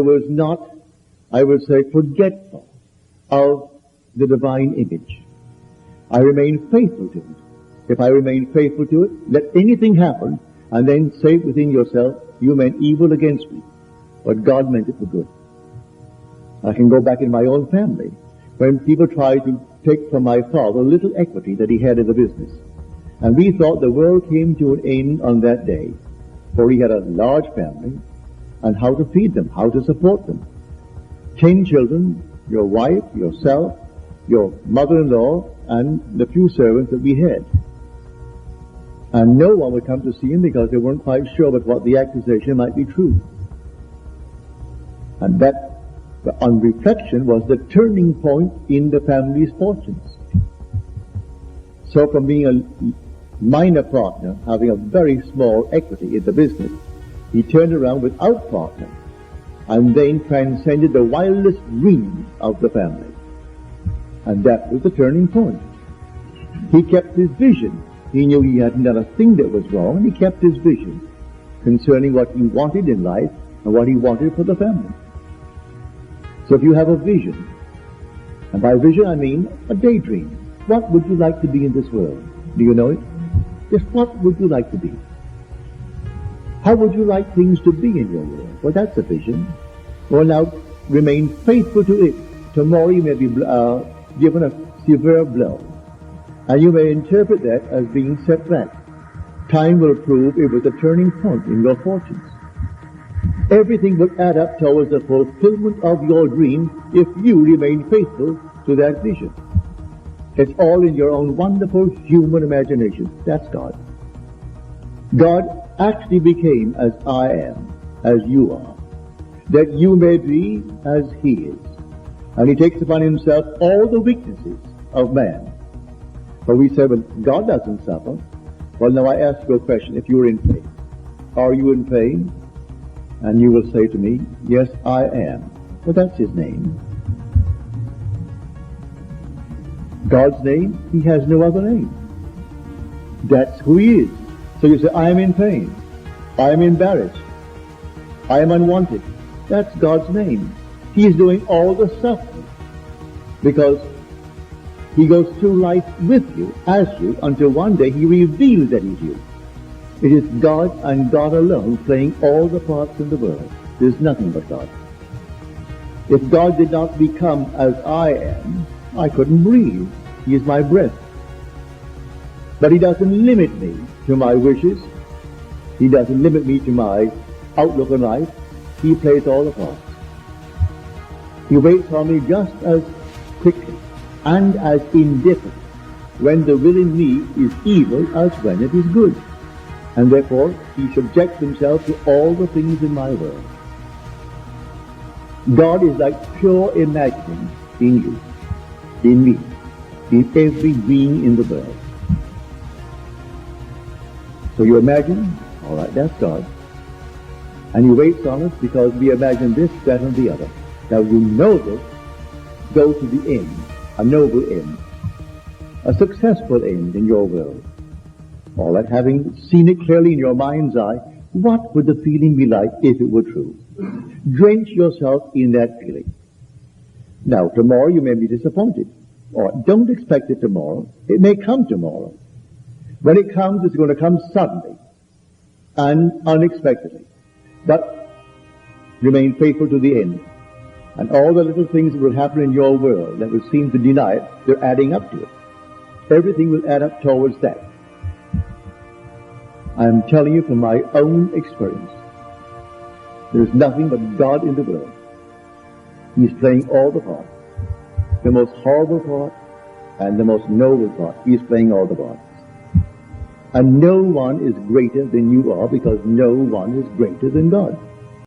was not, I would say, forgetful of the divine image. I remained faithful to it. If I remain faithful to it, let anything happen, and then say within yourself, you meant evil against me, but God meant it for good. I can go back in my own family, when people tried to take from my father little equity that he had in the business. And we thought the world came to an end on that day, for he had a large family, and how to feed them, how to support them. 10 children, your wife, yourself, your mother-in-law, and the few servants that we had. And no one would come to see him because they weren't quite sure but what the accusation might be true. And that, on reflection, was the turning point in the family's fortunes. So from being a minor partner, having a very small equity in the business, he turned around without partner, and then transcended the wildest dreams of the family. And that was the turning point. He kept his vision. He knew he hadn't done a thing that was wrong, and he kept his vision concerning what he wanted in life and what he wanted for the family. So if you have a vision, and by vision I mean a daydream, what would you like to be in this world? Do you know it? Just what would you like to be? How would you like things to be in your world? Well, that's a vision. Well, now, remain faithful to it. Tomorrow you may be given a severe blow, and you may interpret that as being set back. Time will prove it was a turning point in your fortunes. Everything will add up towards the fulfillment of your dream if you remain faithful to that vision. It's all in your own wonderful human imagination. That's God. God actually became as I am, as you are, that you may be as he is. And he takes upon himself all the weaknesses of man. But we say, well, God doesn't suffer. Well, now I ask you a question. If you're in pain, are you in pain? And you will say to me, yes, I am. Well, that's his name. God's name, he has no other name. That's who he is. So you say, I am in pain. I am embarrassed. I am unwanted. That's God's name. He is doing all the suffering because he goes through life with you, as you, until one day he reveals that he's you. It is God and God alone playing all the parts in the world. There's nothing but God. If God did not become as I am, I couldn't breathe. He is my breath. But he doesn't limit me to my wishes. He doesn't limit me to my outlook on life. He plays all the parts. He waits on me just as quickly and as indifferent when the will in me is evil as when it is good. And therefore, he subjects himself to all the things in my world. God is like pure imagining in you, in me, in every being in the world. So you imagine, all right, that's God. And he waits on us because we imagine this, that, and the other. Now you know this, go to the end, a noble end, a successful end in your world. All that, having seen it clearly in your mind's eye, what would the feeling be like if it were true? Drench yourself in that feeling. Now, tomorrow you may be disappointed, or don't expect it tomorrow. It may come tomorrow. When it comes, it's going to come suddenly and unexpectedly. But remain faithful to the end. And all the little things that will happen in your world that will seem to deny it, they're adding up to it. Everything will add up towards that. I'm telling you from my own experience. There's nothing but God in the world. He's playing all the parts. The most horrible part and the most noble part. He's playing all the parts. And no one is greater than you are because no one is greater than God.